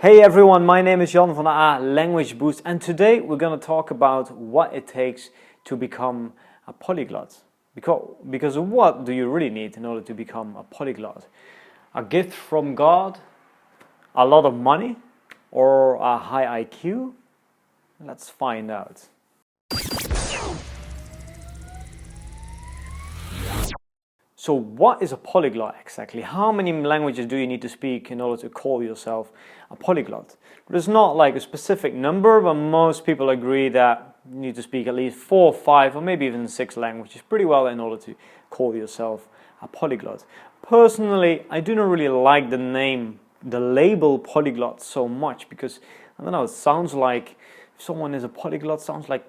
Hey everyone, my name is Jan van A Language Boost, and today we're going to talk about what it takes to become a polyglot. Because what do you really need in order to become a polyglot? A gift from God? A lot of money? Or a high IQ? Let's find out. So what is a polyglot exactly? How many languages do you need to speak in order to call yourself a polyglot? There's not like a specific number, but most people agree that you need to speak at least 4, 5, or maybe even 6 languages pretty well in order to call yourself a polyglot. Personally, I do not really like the label polyglot so much because, I don't know, it sounds like if someone is a polyglot, sounds like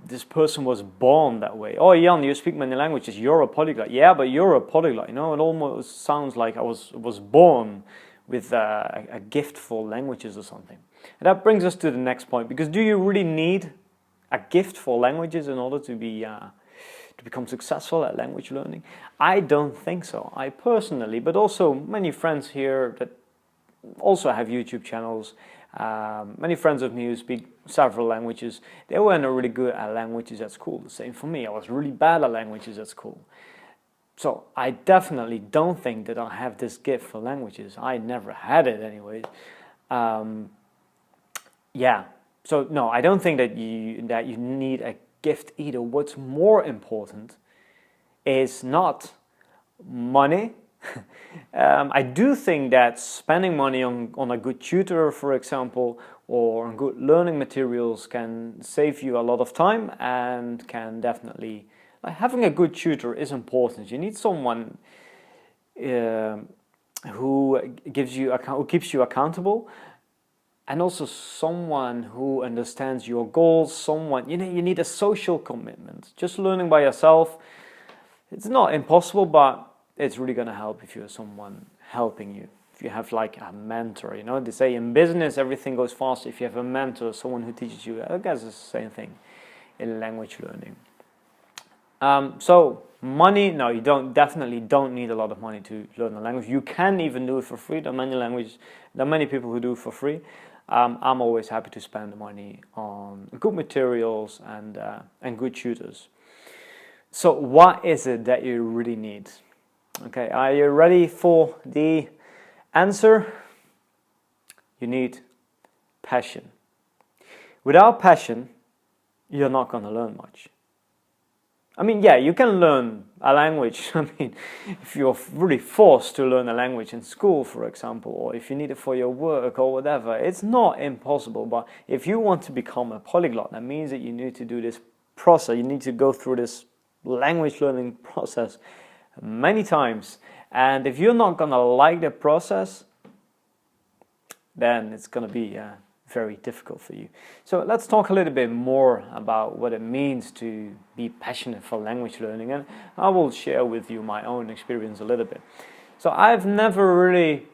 this person was born that way. Oh, Jan, you speak many languages, you're a polyglot. Yeah, but you're a polyglot, you know, it almost sounds like I was born with a gift for languages or something. And that brings us to the next point, because do you really need a gift for languages in order to become successful at language learning? I don't think so. I personally, but also many friends here that also have YouTube channels, many friends of me who speak several languages, they weren't really good at languages at school. The same for me, I was really bad at languages at school. So I definitely don't think that I have this gift for languages. I never had it anyways. Yeah, so no, I don't think that you need a gift either. What's more important is not money. I do think that spending money on a good tutor, for example, or on good learning materials can save you a lot of time, and can definitely, like, having a good tutor is important. You need someone who keeps you accountable, and also someone who understands your goals. Someone, you need a social commitment. Just learning by yourself, it's not impossible, but it's really going to help if you have someone helping you. If you have like a mentor, you know, they say in business everything goes faster if you have a mentor, someone who teaches you. I guess it's the same thing in language learning. So money, no, you definitely don't need a lot of money to learn a language. You can even do it for free. There are many people who do it for free. I'm always happy to spend the money on good materials and good tutors. So what is it that you really need? Okay, are you ready for the answer? You need passion. Without passion, you're not going to learn much. I mean, yeah, you can learn a language. I mean, if you're really forced to learn a language in school, for example, or if you need it for your work or whatever, it's not impossible. But if you want to become a polyglot, that means that you need to do this process. You need to go through this language learning process many times, and if you're not gonna like the process, then it's gonna be very difficult for you. So let's talk a little bit more about what it means to be passionate for language learning, and I will share with you my own experience a little bit. So I've never really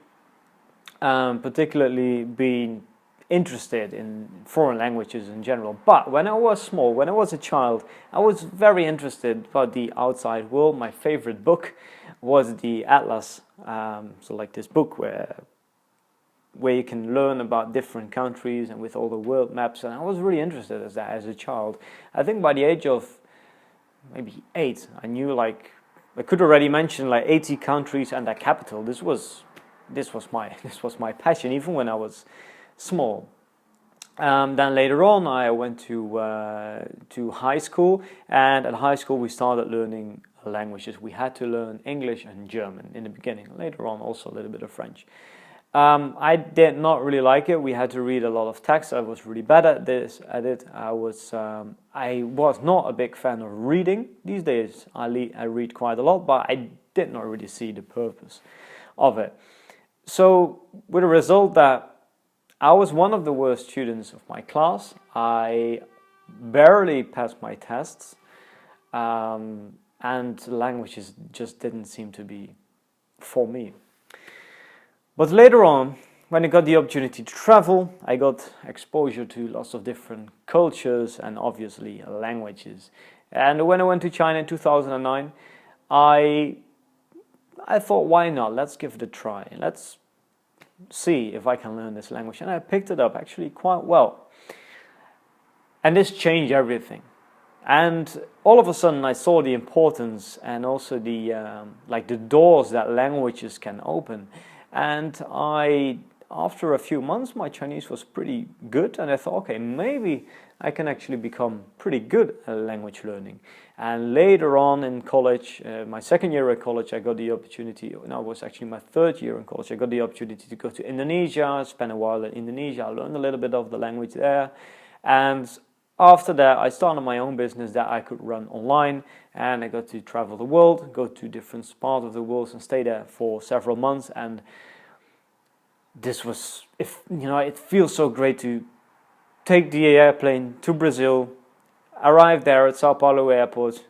particularly been interested in foreign languages in general, but when I was small, when I was a child, I was very interested about the outside world. My favorite book was the Atlas, so like this book where you can learn about different countries and with all the world maps, and I was really interested in that as a child. I think by the age of maybe 8, I knew, like, I could already mention like 80 countries and their capital. This was my passion even when I was small. Then later on I went to high school, and at high school we started learning languages. We had to learn English and German in the beginning. Later on also a little bit of French. I did not really like it. We had to read a lot of text. I was really bad at it. I was not a big fan of reading. These days I read quite a lot, but I did not really see the purpose of it. So with the result that I was one of the worst students of my class. I barely passed my tests, and languages just didn't seem to be for me. But later on, when I got the opportunity to travel, I got exposure to lots of different cultures and obviously languages. And when I went to China in 2009, I thought, why not? Let's give it a try. Let's see if I can learn this language. And I picked it up actually quite well. And this changed everything. And all of a sudden I saw the importance and also the like the doors that languages can open. And after a few months, my Chinese was pretty good, and I thought, okay, maybe I can actually become pretty good at language learning. And later on in college, my second year at college, I got the opportunity, no, it was actually my third year in college, I got the opportunity to go to Indonesia, spend a while in Indonesia, I learned a little bit of the language there. And after that, I started my own business that I could run online, and I got to travel the world, go to different parts of the world and stay there for several months. And this was, it feels so great to take the airplane to Brazil, arrive there at Sao Paulo airport,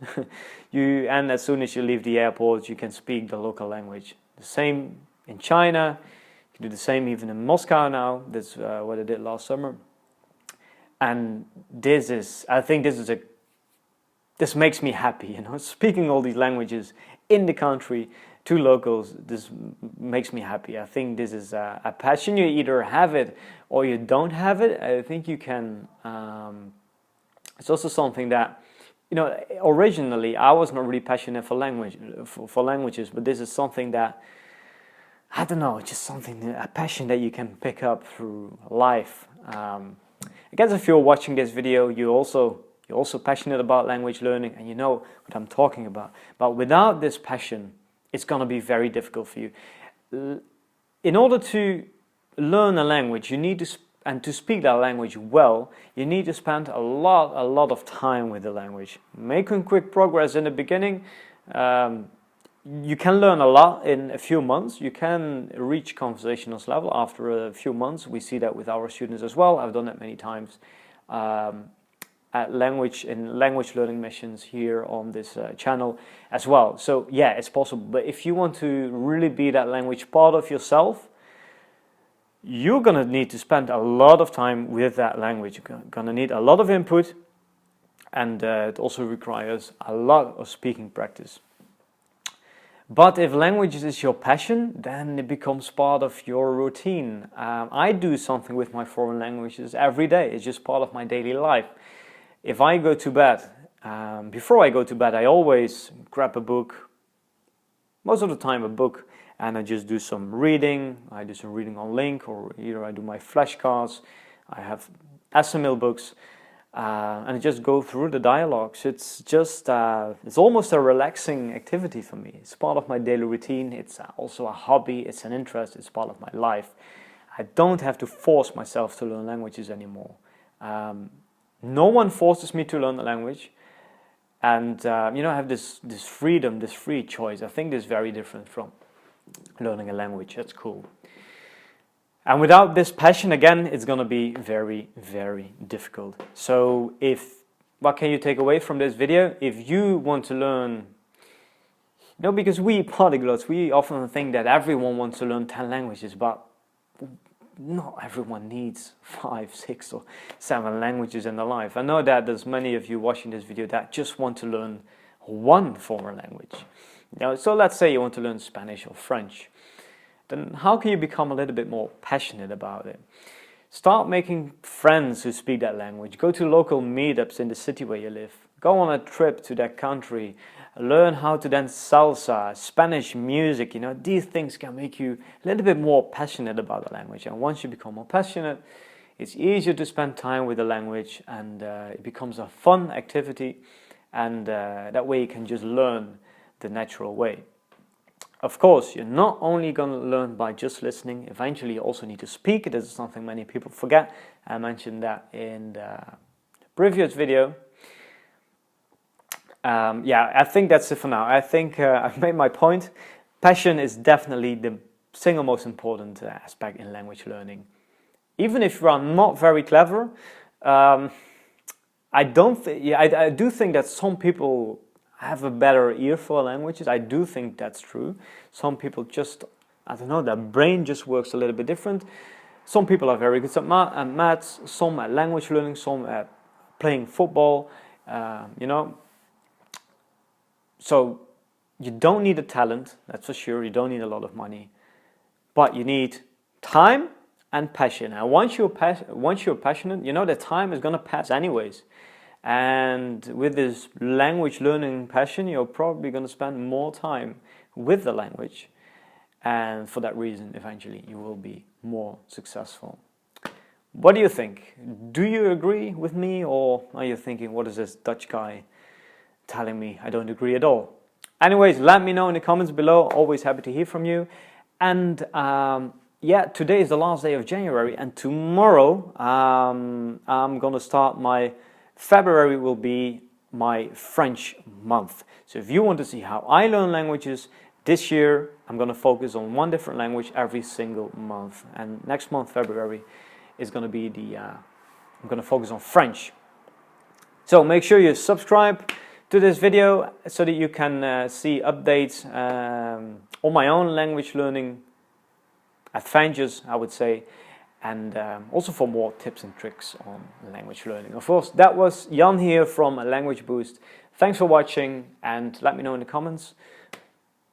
and as soon as you leave the airport, you can speak the local language. The same in China, you can do the same even in Moscow now. That's what I did last summer. And I think this makes me happy, speaking all these languages in the country to locals. This makes me happy. I think this is a passion. You either have it or you don't have it. I think you can. It's also something that, originally I was not really passionate for languages, but this is something that, I don't know, just something, a passion that you can pick up through life. I guess if you're watching this video, you're also passionate about language learning, and you know what I'm talking about. But without this passion, it's going to be very difficult for you. In order to learn a language, you need to speak that language well, you need to spend a lot of time with the language. Making quick progress in the beginning, you can learn a lot in a few months. You can reach conversational level after a few months. We see that with our students as well. I've done that many times at language learning missions here on this channel as well. So yeah, it's possible. But if you want to really be that language part of yourself, you're gonna need to spend a lot of time with that language. You're gonna need a lot of input, and it also requires a lot of speaking practice. But if languages is your passion, then it becomes part of your routine. I do something with my foreign languages every day. It's just part of my daily life. If I go to bed, before I go to bed, I always grab a book, most of the time a book, and I just do some reading. I do some reading on link, or either I do my flashcards. I have SML books. And I just go through the dialogues. It's just, it's almost a relaxing activity for me. It's part of my daily routine. It's also a hobby. It's an interest. It's part of my life. I don't have to force myself to learn languages anymore. No one forces me to learn the language. And, I have this freedom, this free choice. I think this is very different from learning a language. That's cool. And without this passion, again, it's going to be very, very difficult. So what can you take away from this video? If you want to learn, because we polyglots, we often think that everyone wants to learn 10 languages, but not everyone needs 5, 6 or 7 languages in their life. I know that there's many of you watching this video that just want to learn one foreign language. So let's say you want to learn Spanish or French. Then how can you become a little bit more passionate about it? Start making friends who speak that language. Go to local meetups in the city where you live. Go on a trip to that country. Learn how to dance salsa, Spanish music. These things can make you a little bit more passionate about the language. And once you become more passionate, it's easier to spend time with the language, and it becomes a fun activity. And that way you can just learn the natural way. Of course, you're not only going to learn by just listening. Eventually, you also need to speak. This is something many people forget. I mentioned that in the previous video. I think that's it for now. I think I've made my point. Passion is definitely the single most important aspect in language learning. Even if you are not very clever, I do think that some people have a better ear for languages. I do think that's true. Some people just, their brain just works a little bit different. Some people are very good at maths, some at language learning, some at playing football, So you don't need a talent, that's for sure. You don't need a lot of money, but you need time and passion. And once you're passionate, you know that time is going to pass anyways. And with this language learning passion, you're probably going to spend more time with the language. And for that reason, eventually, you will be more successful. What do you think? Do you agree with me, or are you thinking, what is this Dutch guy telling me? I don't agree at all. Anyways, let me know in the comments below. Always happy to hear from you. And yeah, today is the last day of January, and tomorrow I'm gonna start February will be my French month. So if you want to see how I learn languages, this year I'm gonna focus on one different language every single month. And next month, February, is gonna be I'm gonna focus on French. So make sure you subscribe to this video so that you can see updates on my own language learning adventures, I would say, and also for more tips and tricks on language learning. Of course, that was Jan here from Language Boost. Thanks for watching, and let me know in the comments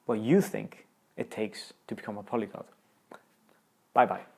what you think it takes to become a polyglot. Bye bye.